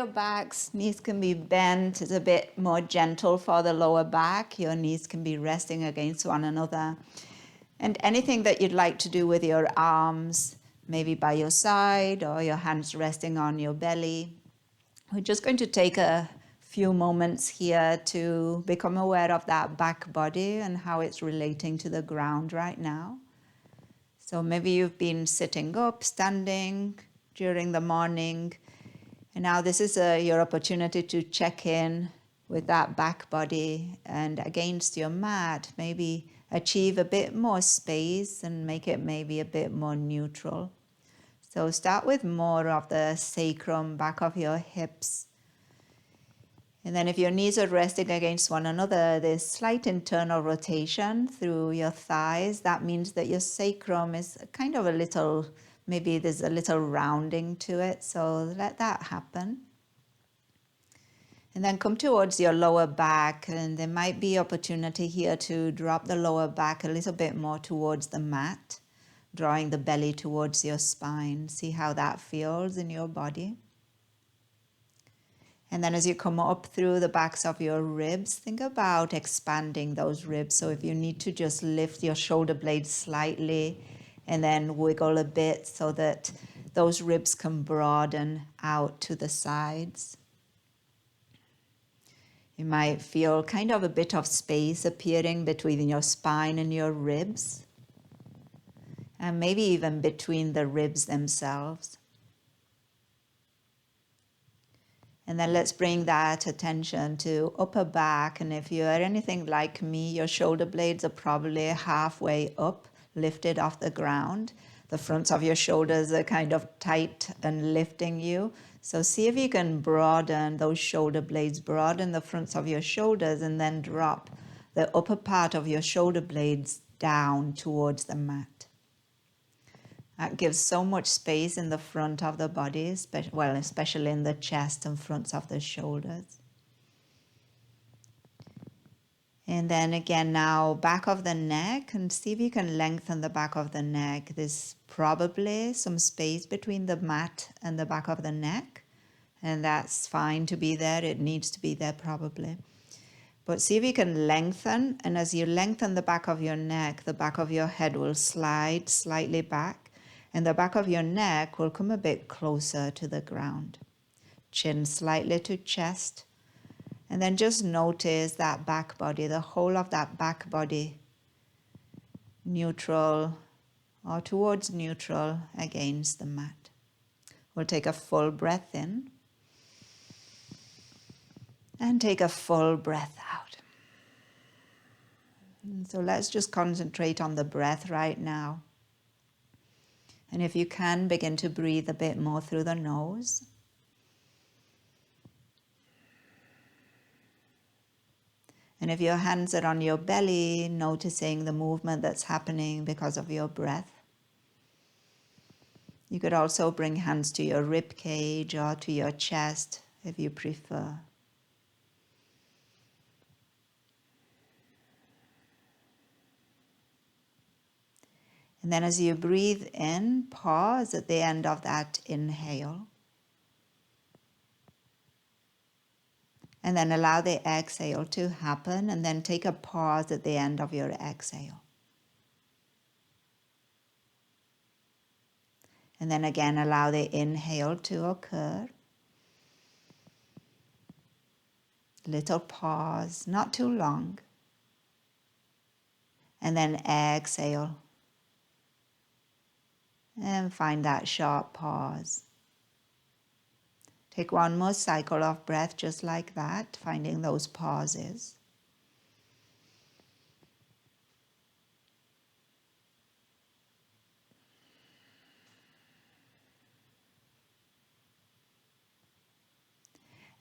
your backs. Knees can be bent. It's a bit more gentle for the lower back. Your knees can be resting against one another. And anything that you'd like to do with your arms, maybe by your side or your hands resting on your belly. We're just going to take a few moments here to become aware of that back body and how it's relating to the ground right now. So maybe you've been sitting up, standing during the morning, and now this is your opportunity to check in with that back body and against your mat, maybe achieve a bit more space and make it maybe a bit more neutral. So start with more of the sacrum, back of your hips. And then if your knees are resting against one another, there's slight internal rotation through your thighs. That means that your sacrum is kind of a little, maybe there's a little rounding to it. So let that happen. And then come towards your lower back, and there might be opportunity here to drop the lower back a little bit more towards the mat, drawing the belly towards your spine. See how that feels in your body. And then as you come up through the backs of your ribs, think about expanding those ribs. So if you need to just lift your shoulder blades slightly and then wiggle a bit so that those ribs can broaden out to the sides. You might feel kind of a bit of space appearing between your spine and your ribs, and maybe even between the ribs themselves. And then let's bring that attention to upper back. And if you are anything like me, your shoulder blades are probably halfway up, lifted off the ground. The fronts of your shoulders are kind of tight and lifting you. So see if you can broaden those shoulder blades, broaden the fronts of your shoulders, and then drop the upper part of your shoulder blades down towards the mat. That gives so much space in the front of the body, especially in the chest and fronts of the shoulders. And then again now, back of the neck, and see if you can lengthen the back of the neck. There's probably some space between the mat and the back of the neck, and that's fine to be there. It needs to be there probably. But see if you can lengthen, and as you lengthen the back of your neck, the back of your head will slide slightly back, and the back of your neck will come a bit closer to the ground. Chin slightly to chest. And then just notice that back body, the whole of that back body, neutral or towards neutral against the mat. We'll take a full breath in and take a full breath out. And so let's just concentrate on the breath right now. And if you can, begin to breathe a bit more through the nose. And if your hands are on your belly, noticing the movement that's happening because of your breath. You could also bring hands to your rib cage or to your chest if you prefer. And then as you breathe in, pause at the end of that inhale. And then allow the exhale to happen, and then take a pause at the end of your exhale. And then again, allow the inhale to occur. Little pause, not too long. And then exhale. And find that short pause. Take one more cycle of breath just like that, finding those pauses.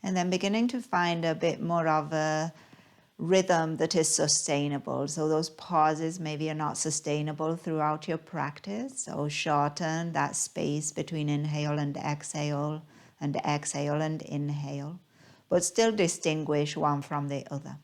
And then beginning to find a bit more of a rhythm that is sustainable. So those pauses maybe are not sustainable throughout your practice. So shorten that space between inhale and exhale and inhale, but still distinguish one from the other.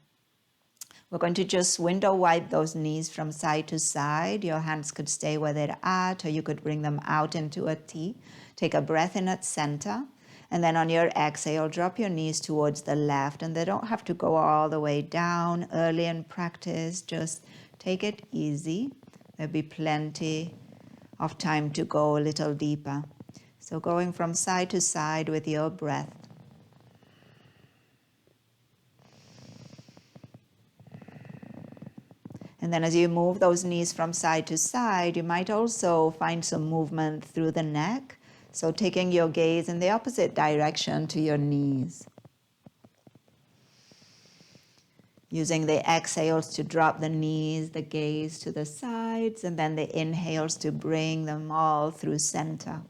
We're going to just window wipe those knees from side to side. Your hands could stay where they're at, or you could bring them out into a T. Take a breath in at center. And then on your exhale, drop your knees towards the left, and they don't have to go all the way down early in practice. Just take it easy. There'll be plenty of time to go a little deeper. So going from side to side with your breath. And then as you move those knees from side to side, you might also find some movement through the neck. So taking your gaze in the opposite direction to your knees. Using the exhales to drop the knees, the gaze to the sides, and then the inhales to bring them all through center.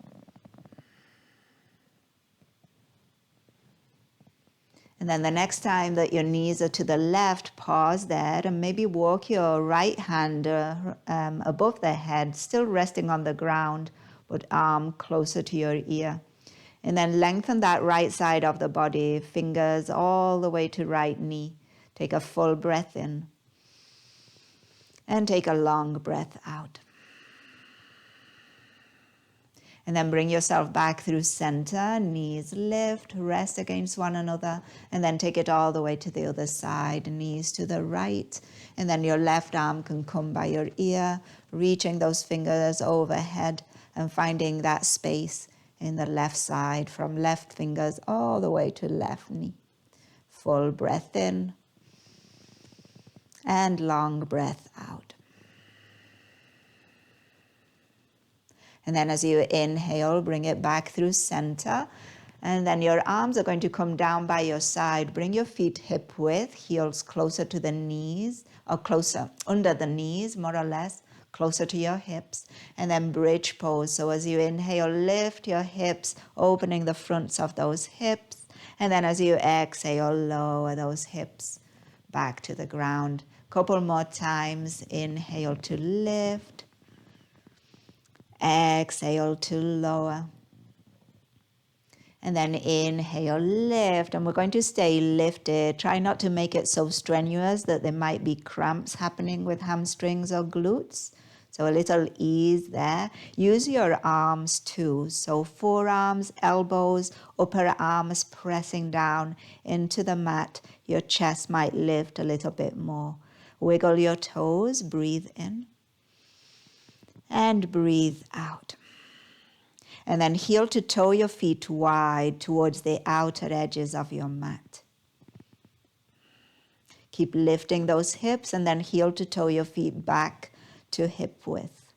And then the next time that your knees are to the left, pause there and maybe walk your right hand above the head, still resting on the ground, but arm closer to your ear. And then lengthen that right side of the body, fingers all the way to right knee. Take a full breath in. And take a long breath out. And then bring yourself back through center, knees lift, rest against one another, and then take it all the way to the other side, knees to the right, and then your left arm can come by your ear, reaching those fingers overhead and finding that space in the left side from left fingers all the way to left knee. Full breath in and long breath out. And then as you inhale, bring it back through center. And then your arms are going to come down by your side. Bring your feet hip width, heels closer to the knees, or closer, under the knees, more or less, closer to your hips. And then bridge pose. So as you inhale, lift your hips, opening the fronts of those hips. And then as you exhale, lower those hips back to the ground. Couple more times. Inhale to lift. Exhale to lower. And then inhale, lift. And we're going to stay lifted. Try not to make it so strenuous that there might be cramps happening with hamstrings or glutes. So a little ease there. Use your arms too. So forearms, elbows, upper arms pressing down into the mat. Your chest might lift a little bit more. Wiggle your toes. Breathe in. And breathe out. And then heel to toe your feet wide towards the outer edges of your mat. Keep lifting those hips and then heel to toe your feet back to hip width.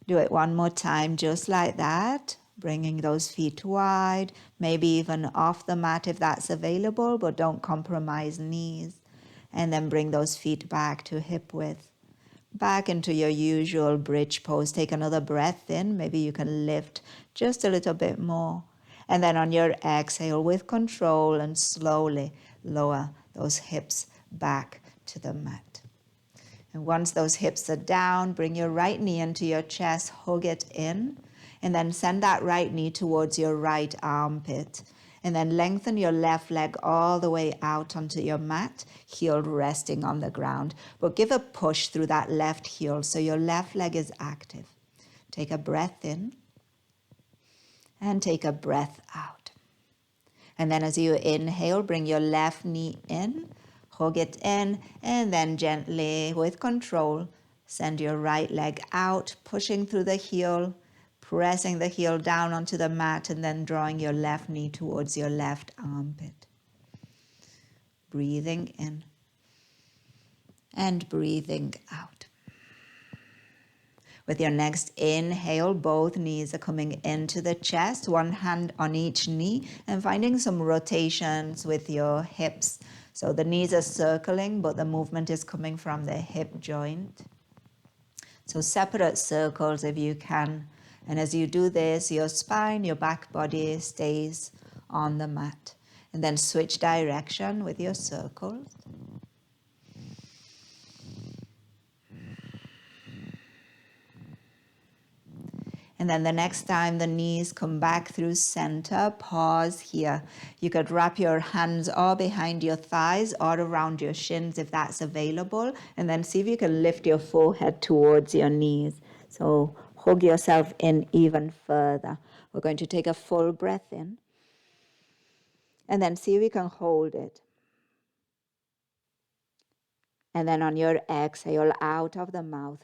Do it one more time just like that. Bringing those feet wide, maybe even off the mat if that's available, but don't compromise knees. And then bring those feet back to hip width. Back into your usual bridge pose. Take another breath in. Maybe you can lift just a little bit more. And then on your exhale, with control and slowly lower those hips back to the mat. And once those hips are down, bring your right knee into your chest, hug it in, and then send that right knee towards your right armpit. And then lengthen your left leg all the way out onto your mat, heel resting on the ground. But give a push through that left heel so your left leg is active. Take a breath in and take a breath out. And then as you inhale, bring your left knee in, hug it in, and then gently, with control, send your right leg out, pushing through the heel, pressing the heel down onto the mat and then drawing your left knee towards your left armpit. Breathing in and breathing out. With your next inhale, both knees are coming into the chest, one hand on each knee, and finding some rotations with your hips. So the knees are circling, but the movement is coming from the hip joint. So separate circles if you can. And as you do this, your spine, your back body stays on the mat. And then switch direction with your circles. And then the next time the knees come back through center, pause here. You could wrap your hands or behind your thighs or around your shins if that's available. And then see if you can lift your forehead towards your knees. So hug yourself in even further. We're going to take a full breath in and then see if we can hold it. And then on your exhale out of the mouth,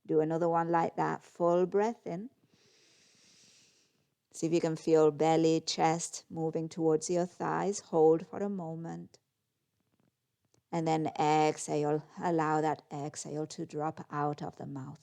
do another one like that. Full breath in. See if you can feel belly, chest moving towards your thighs. Hold for a moment. And then exhale. Allow that exhale to drop out of the mouth.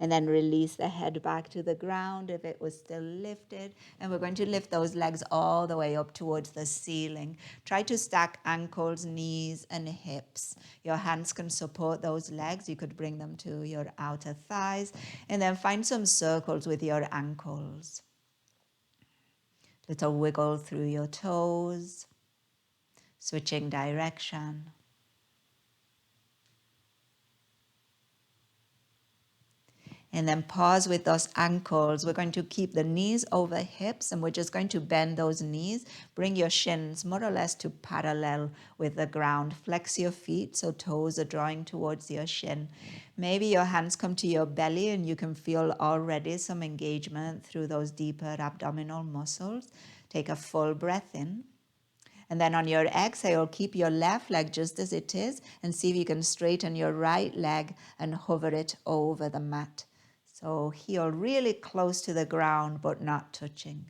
And then release the head back to the ground if it was still lifted. And we're going to lift those legs all the way up towards the ceiling. Try to stack ankles, knees, and hips. Your hands can support those legs. You could bring them to your outer thighs. And then find some circles with your ankles. Little wiggle through your toes. Switching direction. And then pause with those ankles. We're going to keep the knees over hips, and we're just going to bend those knees. Bring your shins more or less to parallel with the ground. Flex your feet so toes are drawing towards your shin. Maybe your hands come to your belly and you can feel already some engagement through those deeper abdominal muscles. Take a full breath in. And then on your exhale, keep your left leg just as it is and see if you can straighten your right leg and hover it over the mat. So heel really close to the ground but not touching.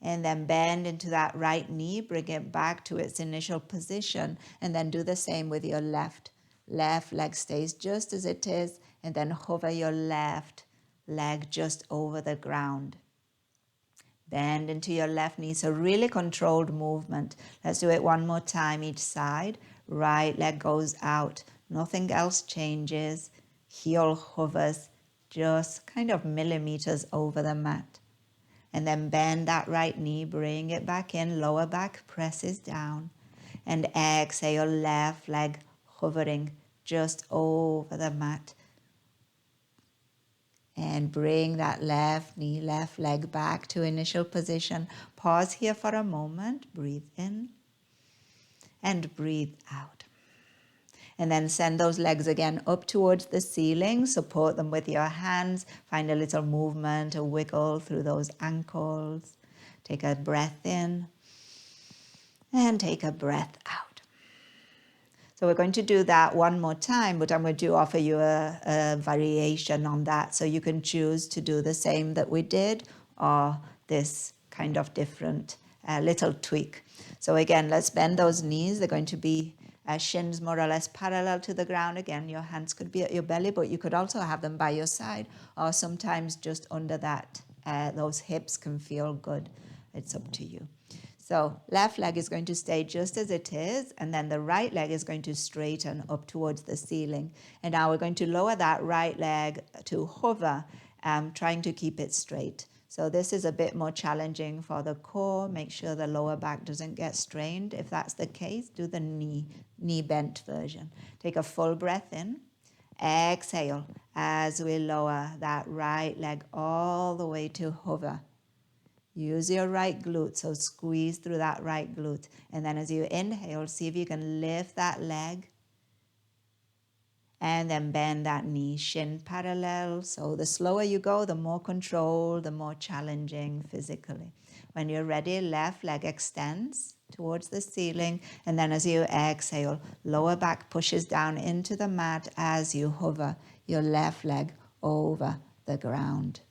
And then bend into that right knee, bring it back to its initial position, and then do the same with your left. Left leg stays just as it is, and then hover your left leg just over the ground. Bend into your left knee, so really controlled movement. Let's do it one more time each side. Right leg goes out, nothing else changes. Heel hovers just kind of millimeters over the mat. And then bend that right knee, bring it back in, lower back presses down. And exhale, left leg hovering just over the mat. And bring that left knee, left leg back to initial position. Pause here for a moment. Breathe in and breathe out. And then send those legs again up towards the ceiling. Support them with your hands. Find a little movement, a wiggle through those ankles. Take a breath in and take a breath out. So we're going to do that one more time, but I'm going to offer you a variation on that. So you can choose to do the same that we did or this kind of different little tweak. So again, let's bend those knees. They're going to be shins more or less parallel to the ground. Again, your hands could be at your belly, but you could also have them by your side or sometimes just under that. Those hips can feel good. It's up to you. So left leg is going to stay just as it is, and then the right leg is going to straighten up towards the ceiling. And now we're going to lower that right leg to hover, trying to keep it straight. So this is a bit more challenging for the core. Make sure the lower back doesn't get strained. If that's the case, do the knee bent version. Take a full breath in. Exhale as we lower that right leg all the way to hover. Use your right glute, so squeeze through that right glute. And then as you inhale, see if you can lift that leg. And then bend that knee, shin parallel. So the slower you go, the more control, the more challenging physically. When you're ready, left leg extends towards the ceiling. And then as you exhale, lower back pushes down into the mat as you hover your left leg over the ground.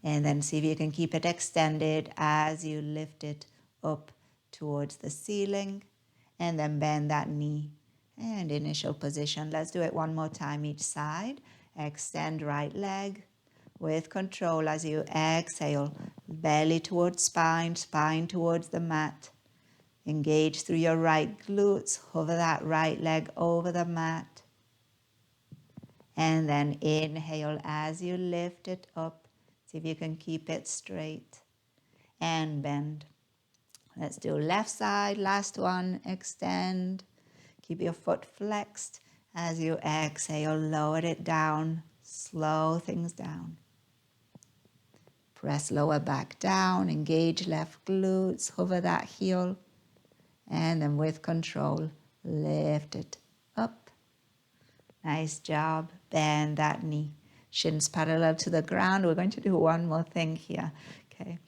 And then see if you can keep it extended as you lift it up towards the ceiling. And then bend that knee. And initial position. Let's do it one more time each side. Extend right leg with control as you exhale. Belly towards spine, spine towards the mat. Engage through your right glutes. Hover that right leg over the mat. And then inhale as you lift it up. See if you can keep it straight. And bend. Let's do left side. Last one. Extend. Keep your foot flexed as you exhale, lower it down, slow things down. Press lower back down, engage left glutes, hover that heel, and then with control, lift it up. Nice job, bend that knee. shins parallel to the ground. We're going to do one more thing here. Okay.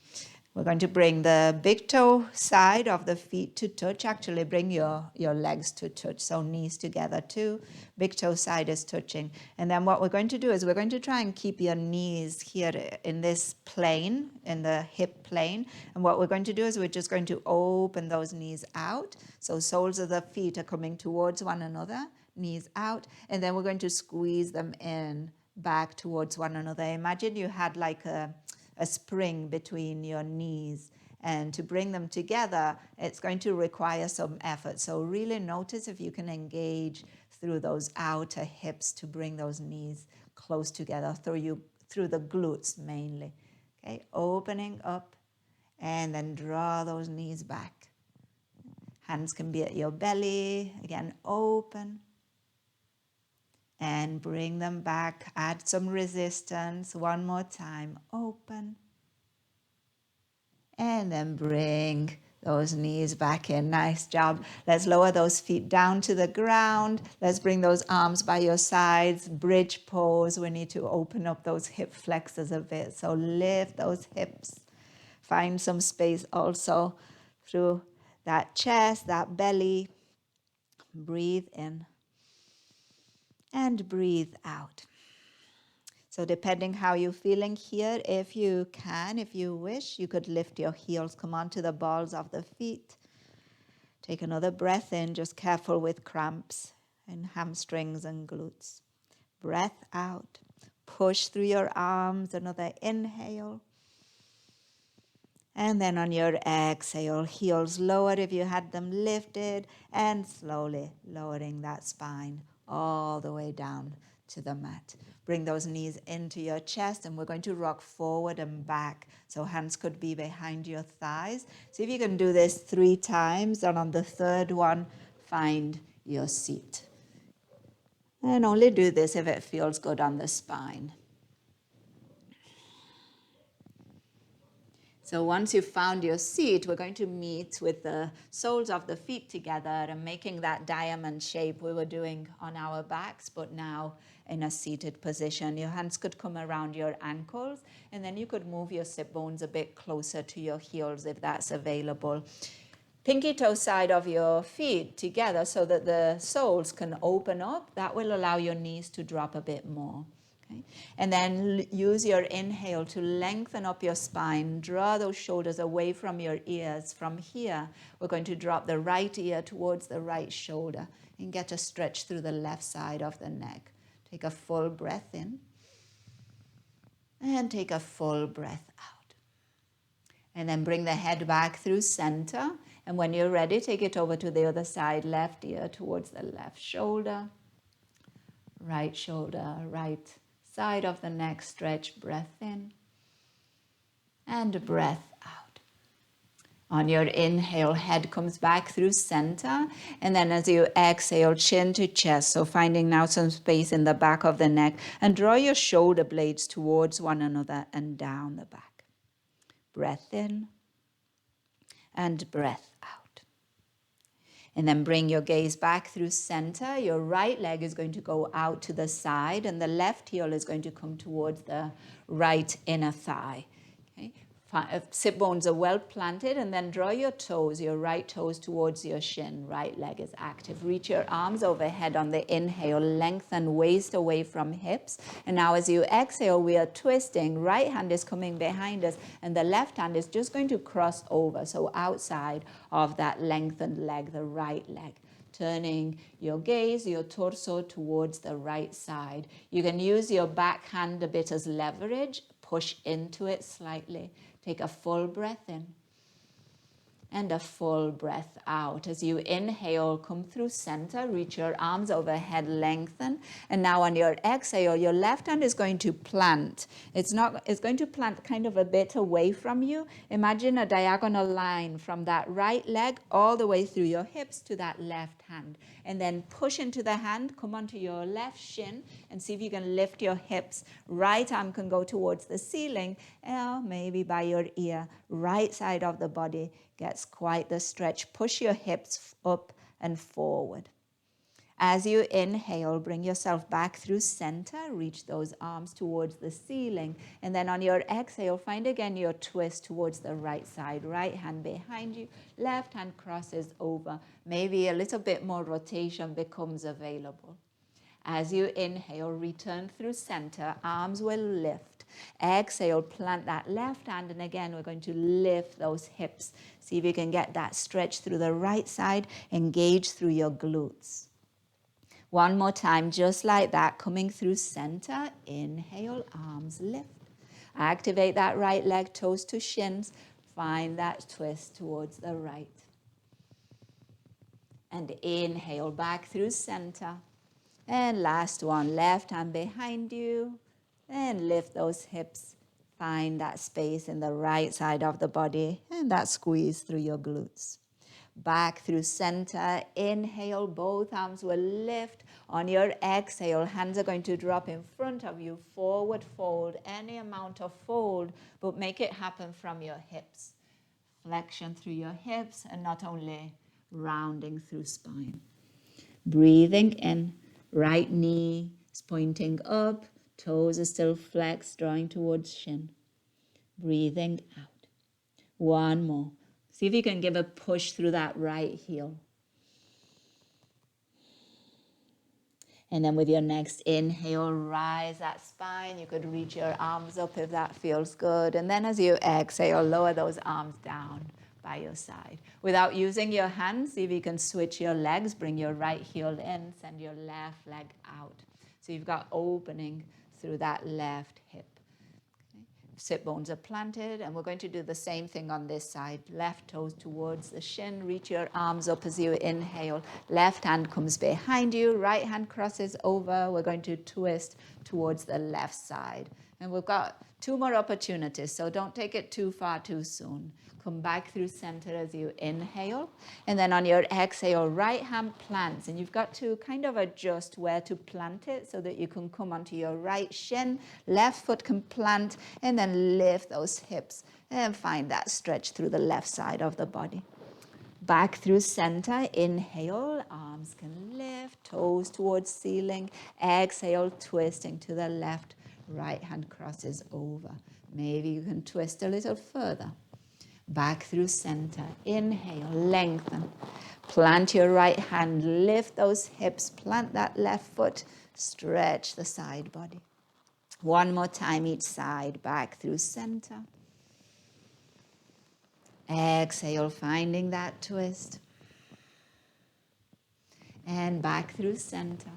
We're going to bring the big toe side of the feet to touch. Actually, bring your legs to touch. So knees together too. Big toe side is touching. And then what we're going to do is we're going to try and keep your knees here in this plane, in the hip plane. And what we're going to do is we're just going to open those knees out. So soles of the feet are coming towards one another, knees out. And then we're going to squeeze them in back towards one another. Imagine you had like a spring between your knees, and to bring them together, it's going to require some effort. So really notice if you can engage through those outer hips to bring those knees close together through the glutes mainly. Okay, opening up and then draw those knees back. Hands can be at your belly. Again, open. And bring them back, add some resistance, one more time, open. And then bring those knees back in, nice job. Let's lower those feet down to the ground. Let's bring those arms by your sides, bridge pose. We need to open up those hip flexors a bit. So lift those hips, find some space also through that chest, that belly. Breathe in. And breathe out. So depending how you're feeling here, if you can, if you wish, you could lift your heels, come onto the balls of the feet. Take another breath in, just careful with cramps in hamstrings and glutes. Breath out. Push through your arms, another inhale. And then on your exhale, heels lowered if you had them lifted, and slowly lowering that spine all the way down to the mat. Bring those knees into your chest, and we're going to rock forward and back. So hands could be behind your thighs. See if you can do this 3 times, and on the third one, find your seat. And only do this if it feels good on the spine. So once you've found your seat, we're going to meet with the soles of the feet together and making that diamond shape we were doing on our backs, but now in a seated position. Your hands could come around your ankles, and then you could move your sit bones a bit closer to your heels if that's available. Pinky toe side of your feet together so that the soles can open up. That will allow your knees to drop a bit more. Okay. And then use your inhale to lengthen up your spine. Draw those shoulders away from your ears. From here, we're going to drop the right ear towards the right shoulder and get a stretch through the left side of the neck. Take a full breath in and take a full breath out. And then bring the head back through center. And when you're ready, take it over to the other side, left ear towards the left shoulder, right side of the neck, stretch, breath in and breath out. On your inhale, head comes back through center, and then as you exhale, chin to chest, so finding now some space in the back of the neck, and draw your shoulder blades towards one another and down the back. Breath in and breath out. And then bring your gaze back through center. Your right leg is going to go out to the side, and the left heel is going to come towards the right inner thigh. Okay? Sit bones are well planted, and then draw your toes, your right toes towards your shin. Right leg is active. Reach your arms overhead on the inhale. Lengthen waist away from hips. And now as you exhale, we are twisting. Right hand is coming behind us, and the left hand is just going to cross over. So outside of that lengthened leg, the right leg. Turning your gaze, your torso towards the right side. You can use your back hand a bit as leverage. Push into it slightly. Take a full breath in and a full breath out. As you inhale, come through center, reach your arms overhead, lengthen. And now on your exhale, your left hand is going to plant. It's going to plant kind of a bit away from you. Imagine a diagonal line from that right leg all the way through your hips to that left hand. And then push into the hand, come onto your left shin, and see if you can lift your hips. Right arm can go towards the ceiling, maybe by your ear. Right side of the body gets quite the stretch. Push your hips up and forward. As you inhale, bring yourself back through center, reach those arms towards the ceiling. And then on your exhale, find again your twist towards the right side. Right hand behind you, left hand crosses over. Maybe a little bit more rotation becomes available. As you inhale, return through center, arms will lift. Exhale, plant that left hand, and again, we're going to lift those hips. See if you can get that stretch through the right side, engage through your glutes. One more time, just like that, coming through center. Inhale, arms lift. Activate that right leg, toes to shins. Find that twist towards the right. And inhale, back through center. And last one, left hand behind you. And lift those hips. Find that space in the right side of the body. And that squeeze through your glutes. Back through center. Inhale, both arms will lift. On your exhale, hands are going to drop in front of you. Forward fold, any amount of fold, but make it happen from your hips. Flexion through your hips and not only rounding through spine. Breathing in, right knee is pointing up, toes are still flexed, drawing towards shin. Breathing out. One more. See if you can give a push through that right heel. And then with your next inhale, rise that spine. You could reach your arms up if that feels good. And then as you exhale, lower those arms down by your side. Without using your hands, see if you can switch your legs. Bring your right heel in, send your left leg out. So you've got opening through that left hip. Sit bones are planted, and we're going to do the same thing on this side. Left toes towards the shin. Reach your arms up as you inhale. Left hand comes behind you. Right hand crosses over. We're going to twist towards the left side. And we've got 2 more opportunities, so don't take it too far too soon. Come back through center as you inhale. And then on your exhale, right hand plants. And you've got to kind of adjust where to plant it so that you can come onto your right shin. Left foot can plant, and then lift those hips and find that stretch through the left side of the body. Back through center, inhale, arms can lift, toes towards ceiling. Exhale, twisting to the left, right hand crosses over. Maybe you can twist a little further. Back through center, inhale, lengthen. Plant your right hand, lift those hips, plant that left foot, stretch the side body. One more time each side, back through center. Exhale, finding that twist. And back through center.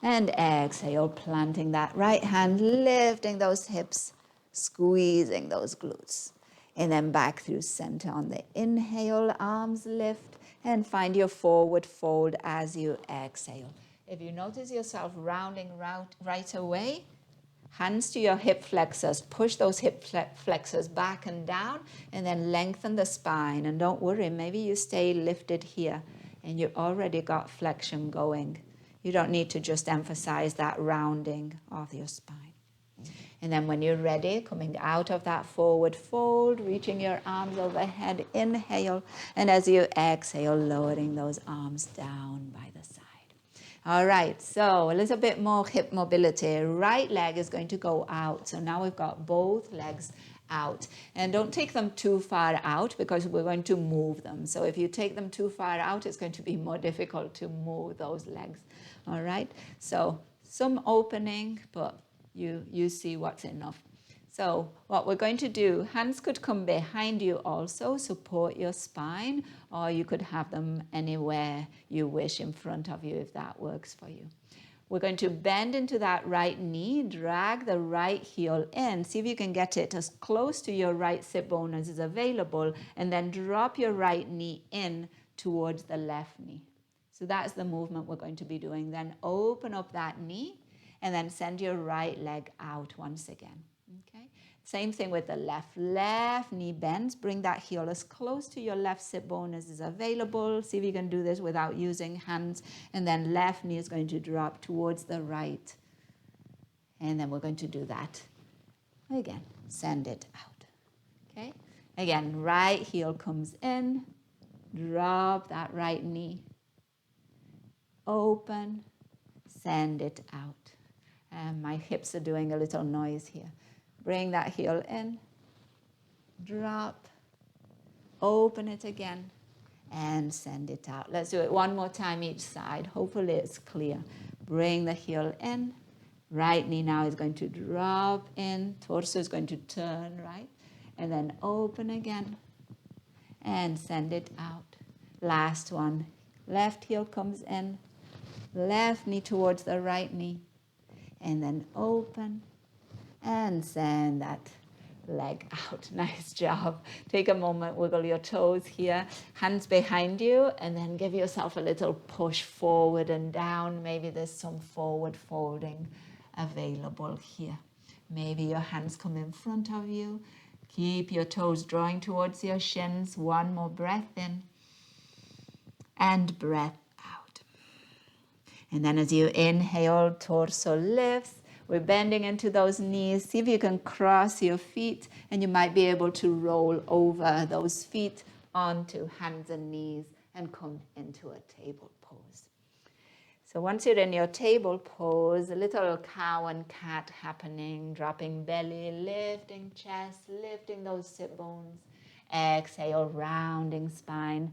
And exhale, planting that right hand, lifting those hips, squeezing those glutes. And then back through center on the inhale, arms lift, and find your forward fold as you exhale. If you notice yourself rounding right away, hands to your hip flexors. Push those hip flexors back and down, and then lengthen the spine. And don't worry, maybe you stay lifted here, and you've already got flexion going. You don't need to just emphasize that rounding of your spine. And then when you're ready, coming out of that forward fold, reaching your arms overhead, inhale. And as you exhale, lowering those arms down by the side. All right, so a little bit more hip mobility. Right leg is going to go out. So now we've got both legs out. And don't take them too far out because we're going to move them. So if you take them too far out, it's going to be more difficult to move those legs. All right, so some opening, but you see what's enough. So what we're going to do, hands could come behind you also, support your spine, or you could have them anywhere you wish in front of you if that works for you. We're going to bend into that right knee, drag the right heel in. See if you can get it as close to your right sit bone as is available, and then drop your right knee in towards the left knee. So that's the movement we're going to be doing. Then open up that knee, and then send your right leg out once again. Okay. Same thing with the left. Left knee bends. Bring that heel as close to your left sit bone as is available. See if you can do this without using hands. And then left knee is going to drop towards the right. And then we're going to do that again. Send it out. Okay. Again, right heel comes in. Drop that right knee. open, send it out. And my hips are doing a little noise here. Bring that heel in, drop, open it again, and send it out. Let's do it one more time each side. Hopefully it's clear. Bring the heel in. Right knee now is going to drop in. Torso is going to turn, right? And then open again and send it out. Last one. Left heel comes in. Left knee towards the right knee. And then open and send that leg out. Nice job. Take a moment, wiggle your toes here, hands behind you, and then give yourself a little push forward and down. Maybe there's some forward folding available here. Maybe your hands come in front of you. Keep your toes drawing towards your shins. One more breath in and breath out. And then as you inhale, torso lifts. We're bending into those knees. See if you can cross your feet, and you might be able to roll over those feet onto hands and knees and come into a table pose. So once you're in your table pose, a little cow and cat happening, dropping belly, lifting chest, lifting those sit bones. Exhale, rounding spine,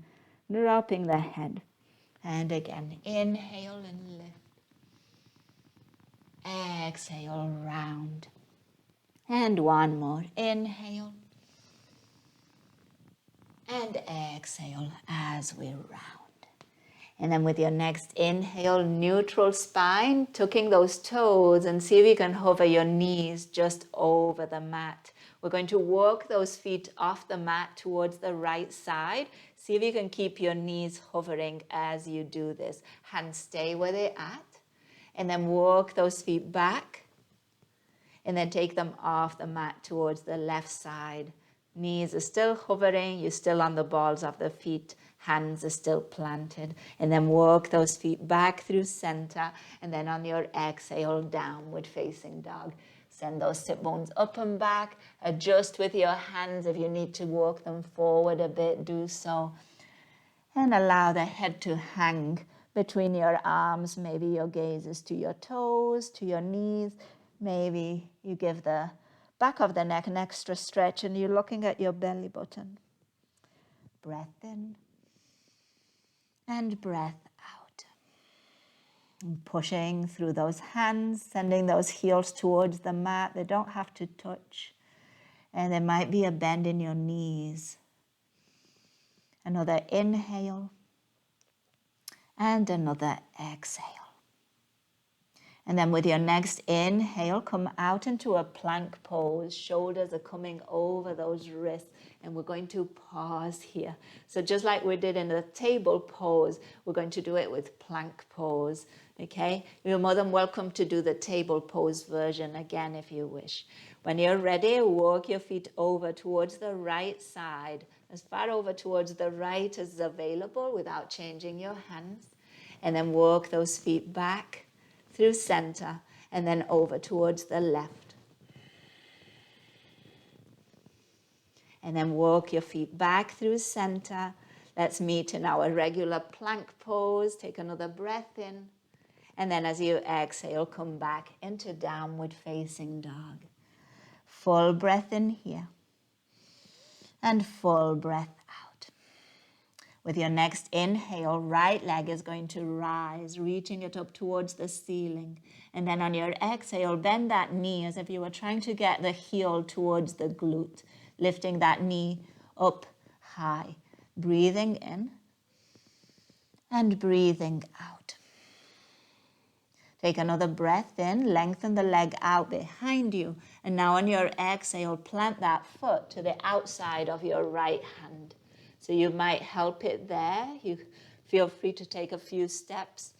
dropping the head. And again, inhale and lift. Exhale, round. And one more. Inhale. And exhale as we round. And then with your next inhale, neutral spine, tucking those toes, and see if you can hover your knees just over the mat. We're going to walk those feet off the mat towards the right side. See if you can keep your knees hovering as you do this. Hands stay where they're at. And then walk those feet back. And then take them off the mat towards the left side. Knees are still hovering. You're still on the balls of the feet. Hands are still planted. And then walk those feet back through center. And then on your exhale, downward facing dog. Send those sit bones up and back. Adjust with your hands. If you need to walk them forward a bit, do so. And allow the head to hang between your arms. Maybe your gaze is to your toes, to your knees. Maybe you give the back of the neck an extra stretch and you're looking at your belly button. Breath in and breath out. And pushing through those hands, sending those heels towards the mat. They don't have to touch. And there might be a bend in your knees. Another inhale. And another exhale. And then with your next inhale, come out into a plank pose. Shoulders are coming over those wrists. And we're going to pause here. So just like we did in the table pose, we're going to do it with plank pose. Okay? You're more than welcome to do the table pose version again if you wish. When you're ready, walk your feet over towards the right side. As far over towards the right as available without changing your hands. And then walk those feet back through center and then over towards the left. And then walk your feet back through center. Let's meet in our regular plank pose. Take another breath in. And then as you exhale, come back into downward facing dog. Full breath in here. And full breath out. With your next inhale, right leg is going to rise, reaching it up towards the ceiling. And then on your exhale, bend that knee as if you were trying to get the heel towards the glute, lifting that knee up high. Breathing in and breathing out. Take another breath in, lengthen the leg out behind you. And now on your exhale, plant that foot to the outside of your right hand. So you might help it there. You feel free to take a few steps.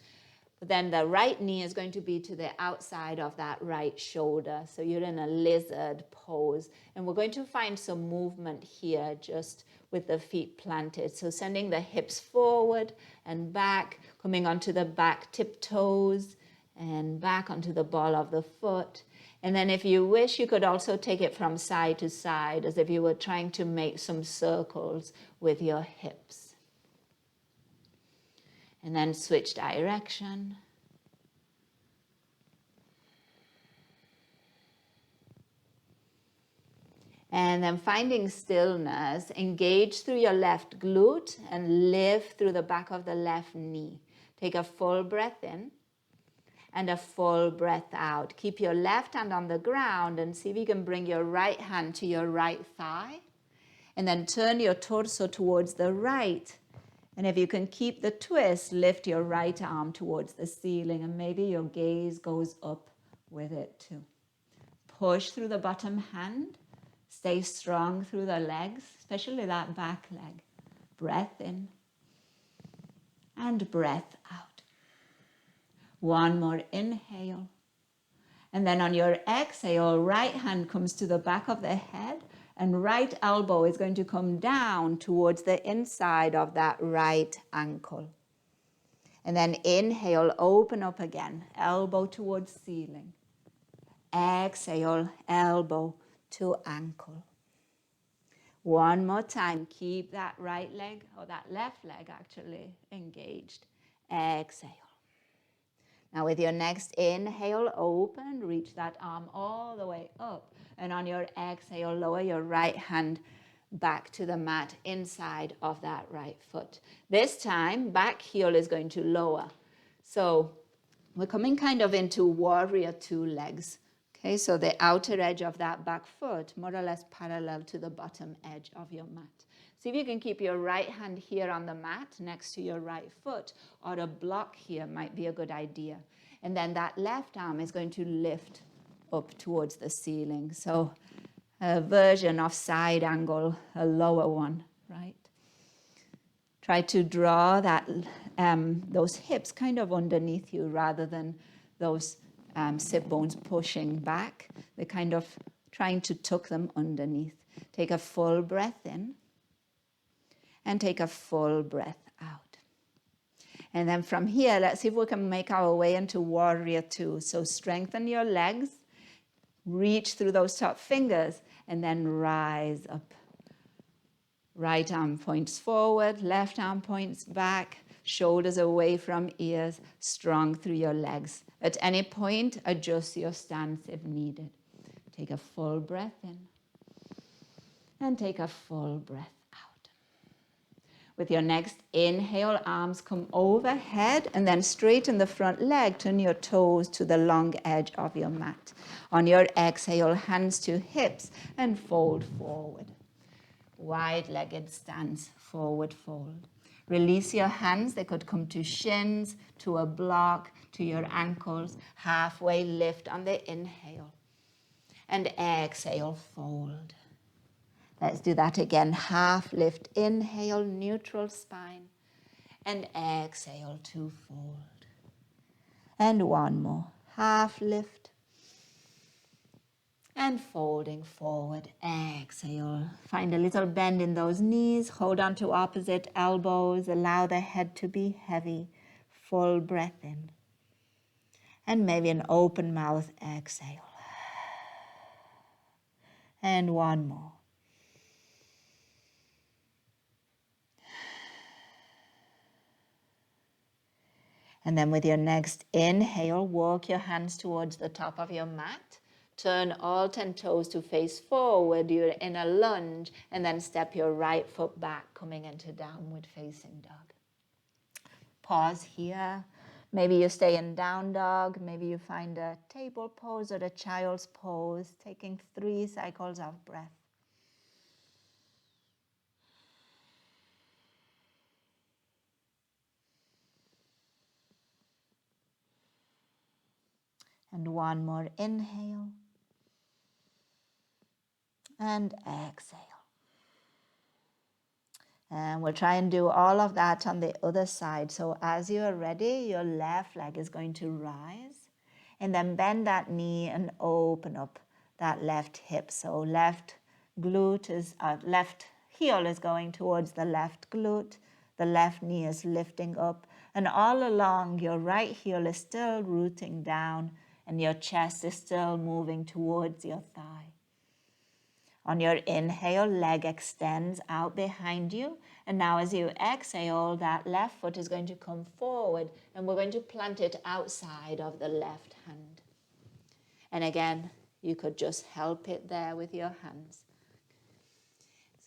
But then the right knee is going to be to the outside of that right shoulder. So you're in a lizard pose. And we're going to find some movement here just with the feet planted. So sending the hips forward and back, coming onto the back tiptoes and back onto the ball of the foot. And then if you wish, you could also take it from side to side as if you were trying to make some circles with your hips. And then switch direction. And then finding stillness, engage through your left glute and lift through the back of the left knee. Take a full breath in and a full breath out. Keep your left hand on the ground and see if you can bring your right hand to your right thigh. And then turn your torso towards the right. And if you can keep the twist, lift your right arm towards the ceiling and maybe your gaze goes up with it too. Push through the bottom hand. Stay strong through the legs, especially that back leg. Breath in and breath out. One more inhale. And then on your exhale, right hand comes to the back of the head and right elbow is going to come down towards the inside of that right ankle. And then inhale, open up again, elbow towards ceiling. Exhale, elbow to ankle. One more time, keep that right leg, or that left leg actually, engaged. Exhale. Now with your next inhale, open, reach that arm all the way up. And on your exhale, lower your right hand back to the mat inside of that right foot. This time, back heel is going to lower. So we're coming kind of into warrior two legs. Okay, so the outer edge of that back foot, more or less parallel to the bottom edge of your mat. See if you can keep your right hand here on the mat next to your right foot, or a block here might be a good idea. And then that left arm is going to lift up towards the ceiling. So a version of side angle, a lower one, right? Try to draw that those hips kind of underneath you rather than those sit bones pushing back. They're kind of trying to tuck them underneath. Take a full breath in and take a full breath out. And then from here, let's see if we can make our way into warrior two. So strengthen your legs, reach through those top fingers, and then rise up. Right arm points forward, left arm points back, shoulders away from ears, strong through your legs. At any point, adjust your stance if needed. Take a full breath in and take a full breath out. With your next inhale, arms come overhead and then straighten the front leg, turn your toes to the long edge of your mat. On your exhale, hands to hips and fold forward. Wide-legged stance, forward fold. Release your hands. They could come to shins, to a block, to your ankles. Halfway lift on the inhale. And exhale, fold. Let's do that again. Half lift, inhale, neutral spine. And exhale to fold. And one more. Half lift. And folding forward, exhale. Find a little bend in those knees. Hold on to opposite elbows. Allow the head to be heavy. Full breath in. And maybe an open mouth exhale. And one more. And then with your next inhale, walk your hands towards the top of your mat. Turn all 10 toes to face forward. You're in a lunge. And then step your right foot back, coming into downward facing dog. Pause here. Maybe you stay in down dog. Maybe you find a table pose or a child's pose, taking 3 cycles of breath. And one more inhale. And exhale. And we'll try and do all of that on the other side. So as you are ready, your left leg is going to rise. And then bend that knee and open up that left hip. So left heel is going towards the left glute. The left knee is lifting up. And all along, your right heel is still rooting down. And your chest is still moving towards your thigh. On your inhale, leg extends out behind you. And now as you exhale, that left foot is going to come forward and we're going to plant it outside of the left hand. And again, you could just help it there with your hands.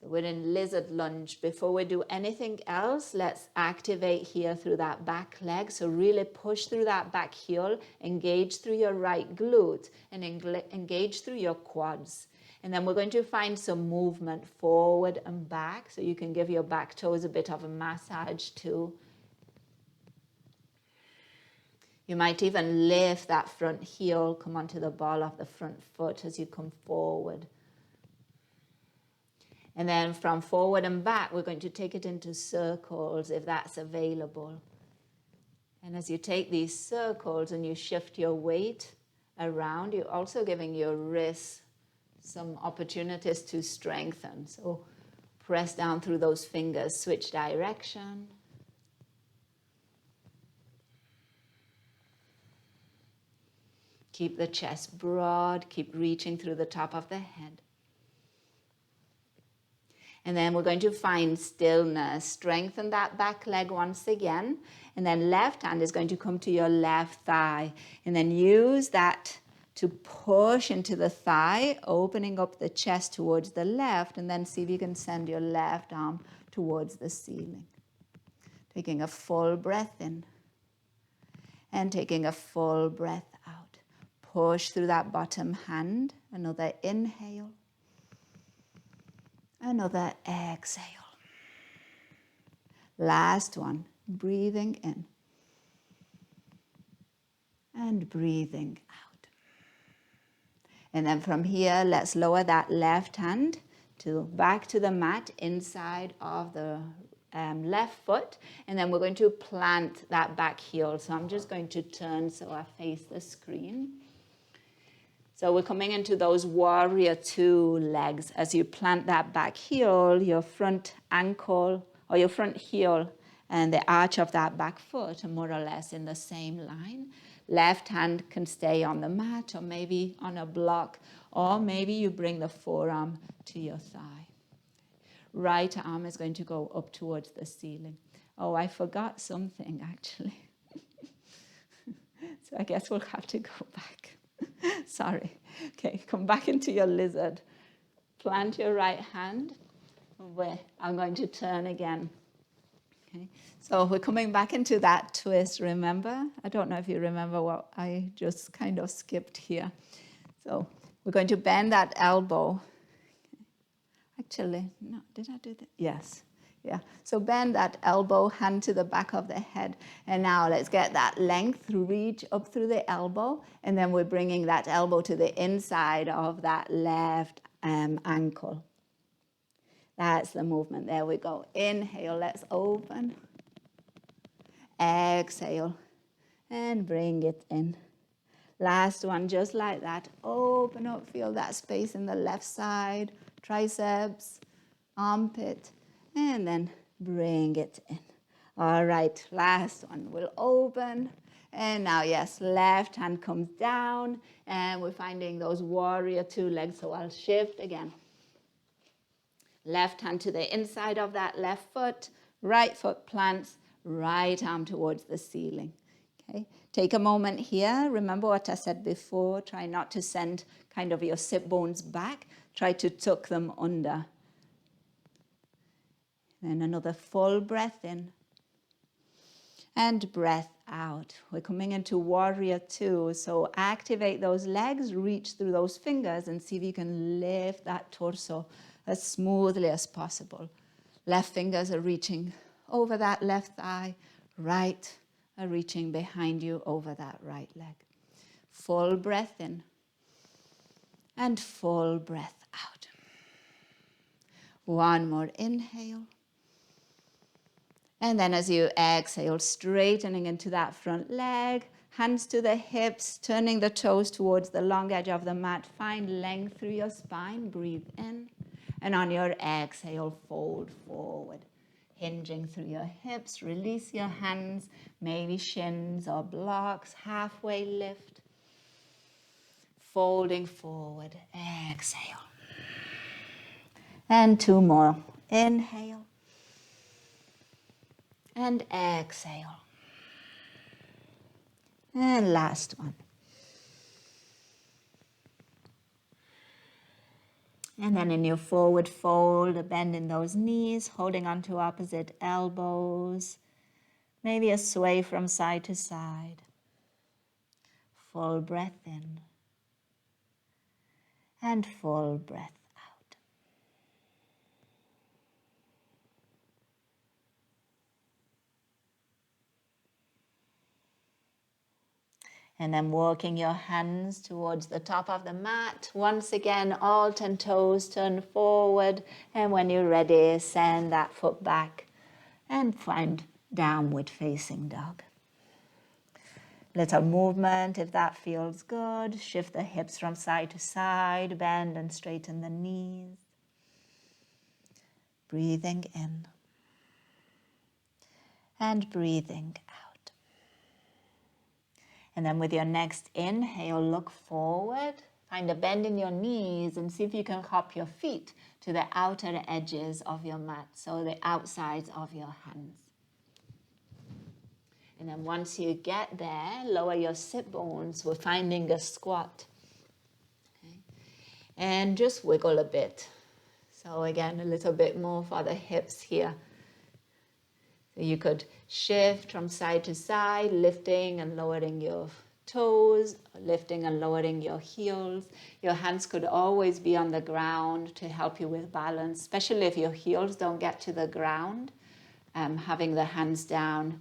So we're in lizard lunge. Before we do anything else, let's activate here through that back leg. So really push through that back heel, engage through your right glute, and engage through your quads. And then we're going to find some movement forward and back, so you can give your back toes a bit of a massage too. You might even lift that front heel, come onto the ball of the front foot as you come forward. And then from forward and back, we're going to take it into circles if that's available. And as you take these circles and you shift your weight around, you're also giving your wrists some opportunities to strengthen. So press down through those fingers, switch direction. Keep the chest broad, keep reaching through the top of the head. And then we're going to find stillness. Strengthen that back leg once again. And then left hand is going to come to your left thigh. And then use that to push into the thigh, opening up the chest towards the left. And then see if you can send your left arm towards the ceiling. Taking a full breath in. And taking a full breath out. Push through that bottom hand. Another inhale. Another exhale. Last one, breathing in and breathing out. And then from here, let's lower that left hand back to the mat inside of the left foot. And then we're going to plant that back heel. So I'm just going to turn so I face the screen. So we're coming into those warrior two legs. As you plant that back heel, your front ankle or your front heel and the arch of that back foot are more or less in the same line. Left hand can stay on the mat or maybe on a block, or maybe you bring the forearm to your thigh. Right arm is going to go up towards the ceiling. Oh, I forgot something actually. So I guess we'll have to go back. Sorry. Okay, come back into your lizard. Plant your right hand. I'm going to turn again. Okay, so we're coming back into that twist, remember? I don't know if you remember what I just kind of skipped here. So we're going to bend that elbow. Actually, no, did I do that? Yes. Yeah, so bend that elbow, hand to the back of the head. And now let's get that length, reach up through the elbow. And then we're bringing that elbow to the inside of that left ankle. That's the movement. There we go. Inhale, let's open. Exhale, and bring it in. Last one, just like that. Open up, feel that space in the left side, triceps, armpit. And then bring it in. All right, last one. We'll open. And now, yes, left hand comes down. And we're finding those warrior two legs. So I'll shift again. Left hand to the inside of that left foot. Right foot plants. Right arm towards the ceiling. Okay. Take a moment here. Remember what I said before. Try not to send kind of your sit bones back. Try to tuck them under. Then another full breath in and breath out. We're coming into warrior two. So activate those legs, reach through those fingers and see if you can lift that torso as smoothly as possible. Left fingers are reaching over that left thigh, right are reaching behind you over that right leg. Full breath in and full breath out. One more inhale. And then as you exhale, straightening into that front leg, hands to the hips, turning the toes towards the long edge of the mat. Find length through your spine. Breathe in. And on your exhale, fold forward. Hinging through your hips. Release your hands, maybe shins or blocks. Halfway lift. Folding forward. Exhale. And 2 more. Inhale. And exhale. And last one. And then in your forward fold, bend in those knees, holding onto opposite elbows. Maybe a sway from side to side. Full breath in. And full breath out. And then walking your hands towards the top of the mat. Once again, all 10 toes turn forward. And when you're ready, send that foot back and find downward facing dog. Little movement if that feels good. Shift the hips from side to side. Bend and straighten the knees. Breathing in. And breathing out. And then with your next inhale, look forward. Find a bend in your knees and see if you can hop your feet to the outer edges of your mat, so the outsides of your hands. And then once you get there, lower your sit bones. We're finding a squat. Okay. And just wiggle a bit. So again, a little bit more for the hips here. So you could shift from side to side, lifting and lowering your toes, lifting and lowering your heels. Your hands could always be on the ground to help you with balance, especially if your heels don't get to the ground. Having the hands down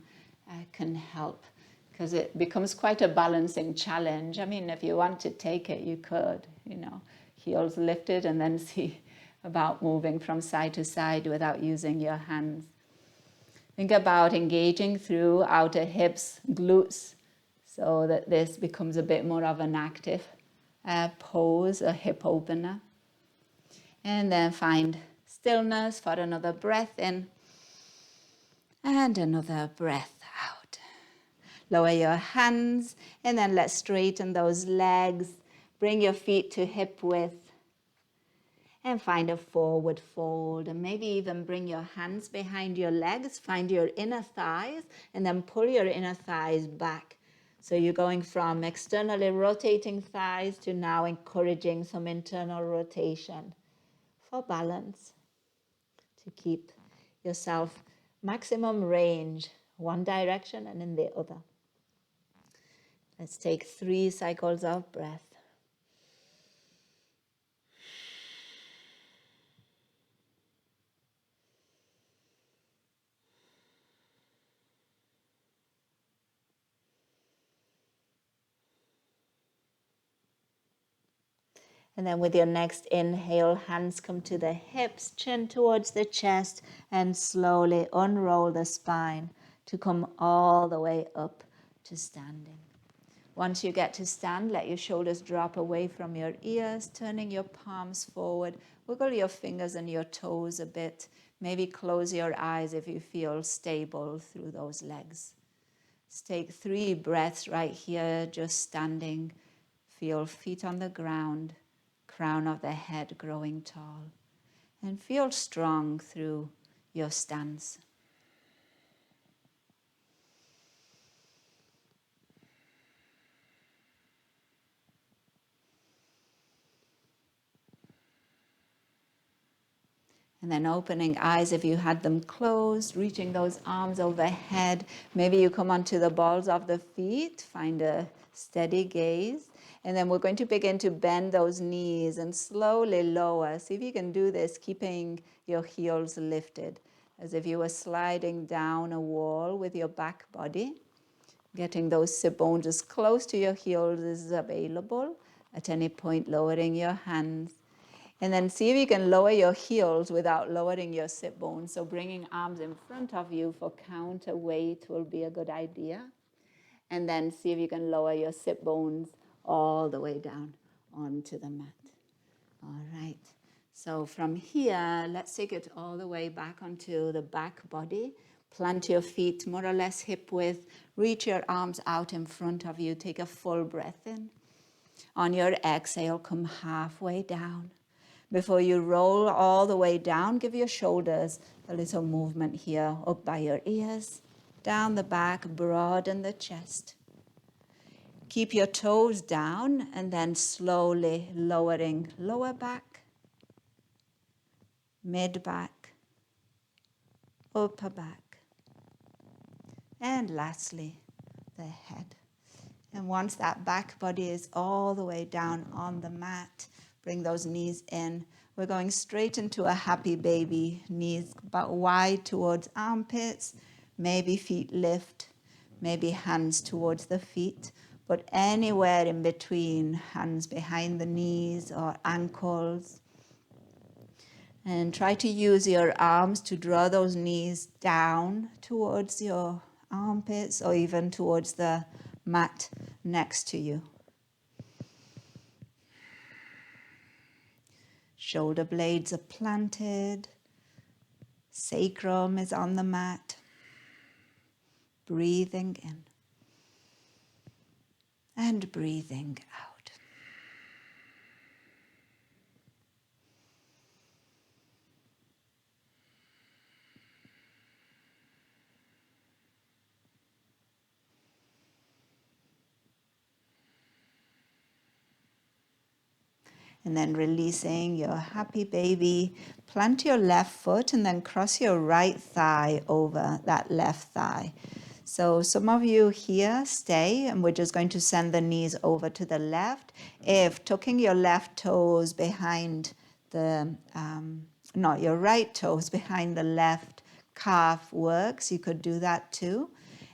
can help, because it becomes quite a balancing challenge. I mean, if you want to take it, you could, heels lifted and then see about moving from side to side without using your hands. Think about engaging through outer hips, glutes, so that this becomes a bit more of an active pose, a hip opener. And then find stillness for another breath in and another breath out. Lower your hands and then let's straighten those legs. Bring your feet to hip width. And find a forward fold, and maybe even bring your hands behind your legs, find your inner thighs, and then pull your inner thighs back. So you're going from externally rotating thighs to now encouraging some internal rotation for balance, to keep yourself maximum range, one direction and in the other. Let's take 3 cycles of breath. And then with your next inhale, hands come to the hips, chin towards the chest, and slowly unroll the spine to come all the way up to standing. Once you get to stand, let your shoulders drop away from your ears, turning your palms forward. Wiggle your fingers and your toes a bit. Maybe close your eyes if you feel stable through those legs. Let's take 3 breaths right here, just standing. Feel feet on the ground. Crown of the head growing tall, and feel strong through your stance. And then opening eyes if you had them closed, reaching those arms overhead. Maybe you come onto the balls of the feet, find a steady gaze. And then we're going to begin to bend those knees and slowly lower. See if you can do this, keeping your heels lifted, as if you were sliding down a wall with your back body. Getting those sit bones as close to your heels as available. At any point, lowering your hands. And then see if you can lower your heels without lowering your sit bones. So bringing arms in front of you for counterweight will be a good idea. And then see if you can lower your sit bones all the way down onto the mat. All right. So from here, let's take it all the way back onto the back body. Plant your feet more or less hip width. Reach your arms out in front of you. Take a full breath in. On your exhale, come halfway down. Before you roll all the way down, give your shoulders a little movement here, up by your ears, down the back, broaden the chest. Keep your toes down and then slowly lowering lower back, mid back, upper back, and lastly, the head. And once that back body is all the way down on the mat, bring those knees in. We're going straight into a happy baby, knees about wide towards armpits, maybe feet lift, maybe hands towards the feet, but anywhere in between, hands behind the knees or ankles. And try to use your arms to draw those knees down towards your armpits or even towards the mat next to you. Shoulder blades are planted. Sacrum is on the mat. Breathing in and breathing out. And then releasing your happy baby. Plant your left foot and then cross your right thigh over that left thigh. So some of you here stay, and we're just going to send the knees over to the left. If tucking your left toes behind the, not your right toes behind the left calf works, you could do that too.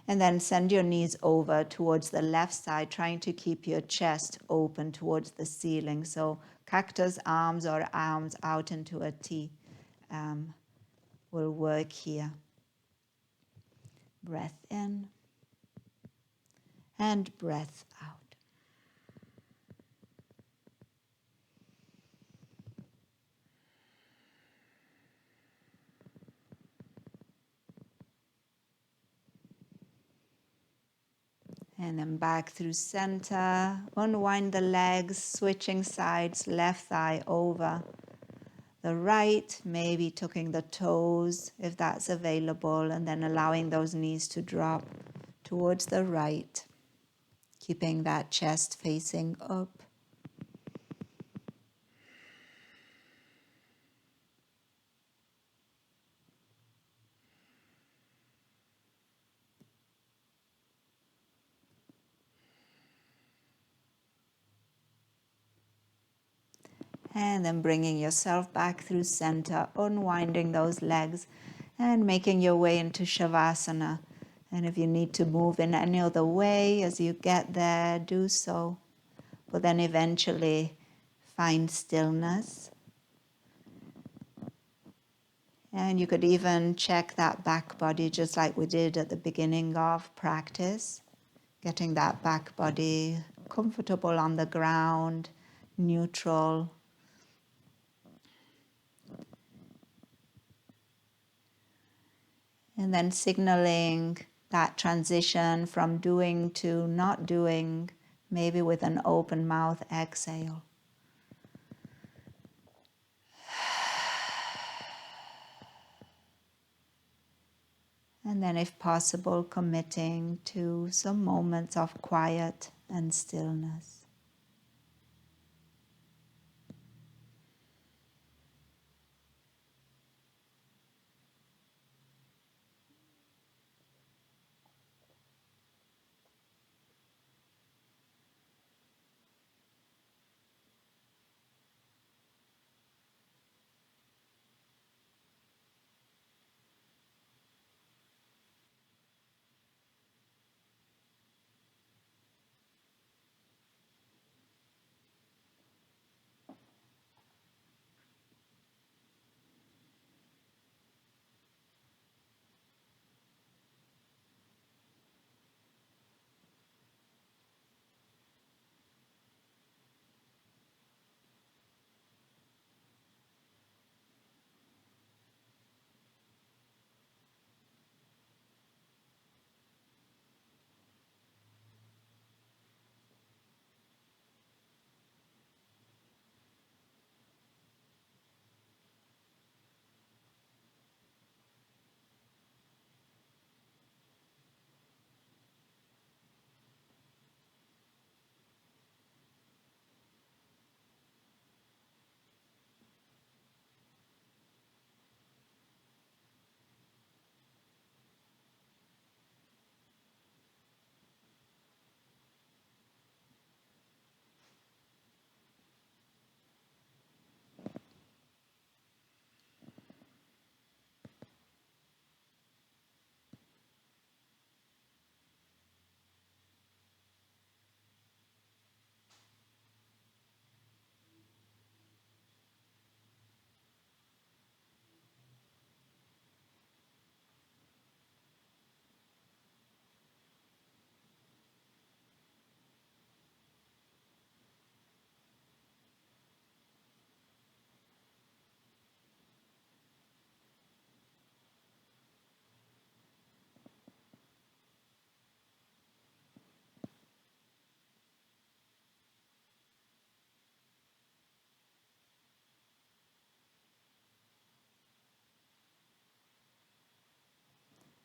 And then send your knees over towards the left side, trying to keep your chest open towards the ceiling. So cactus arms or arms out into a T will work here. Breath in and breath out. And then back through center. Unwind the legs, switching sides, left thigh over the right, maybe tucking the toes if that's available, and then allowing those knees to drop towards the right, keeping that chest facing up. And then bringing yourself back through center, unwinding those legs and making your way into Shavasana. And if you need to move in any other way as you get there, do so. But then eventually find stillness. And you could even check that back body just like we did at the beginning of practice. Getting that back body comfortable on the ground, neutral. And then signaling that transition from doing to not doing, maybe with an open mouth exhale. And then if possible, committing to some moments of quiet and stillness.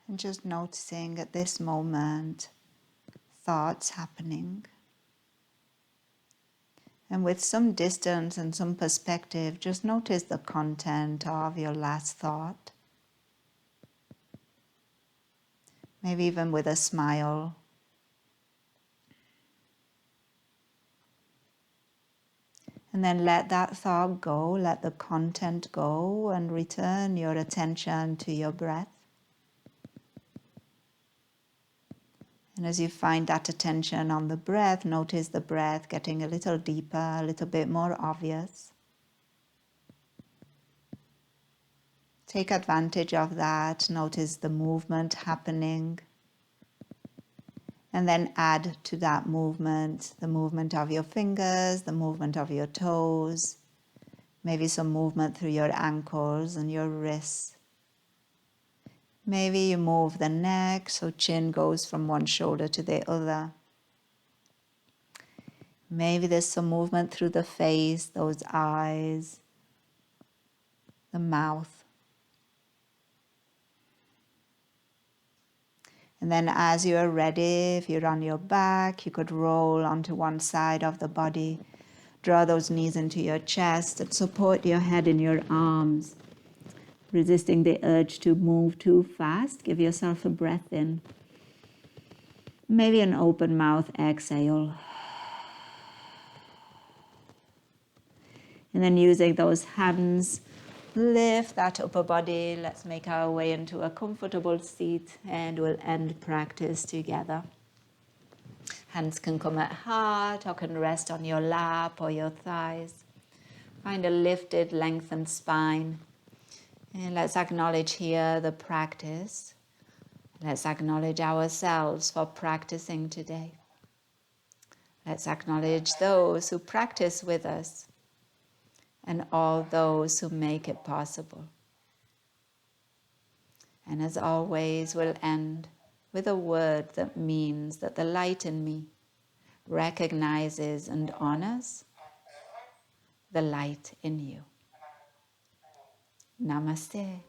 And just noticing at this moment thoughts happening. And with some distance and some perspective, just notice the content of your last thought. Maybe even with a smile. And then let that thought go, let the content go, and return your attention to your breath. And as you find that attention on the breath, notice the breath getting a little deeper, a little bit more obvious. Take advantage of that, notice the movement happening. And then add to that movement the movement of your fingers, the movement of your toes, maybe some movement through your ankles and your wrists. Maybe you move the neck so chin goes from one shoulder to the other. Maybe there's some movement through the face, those eyes, the mouth. And then as you are ready, if you're on your back, you could roll onto one side of the body. Draw those knees into your chest and support your head in your arms. Resisting the urge to move too fast, give yourself a breath in. Maybe an open mouth exhale. And then using those hands, lift that upper body. Let's make our way into a comfortable seat and we'll end practice together. Hands can come at heart or can rest on your lap or your thighs. Find a lifted, lengthened spine. And let's acknowledge here the practice. Let's acknowledge ourselves for practicing today. Let's acknowledge those who practice with us and all those who make it possible. And as always, we'll end with a word that means that the light in me recognizes and honors the light in you. Namaste.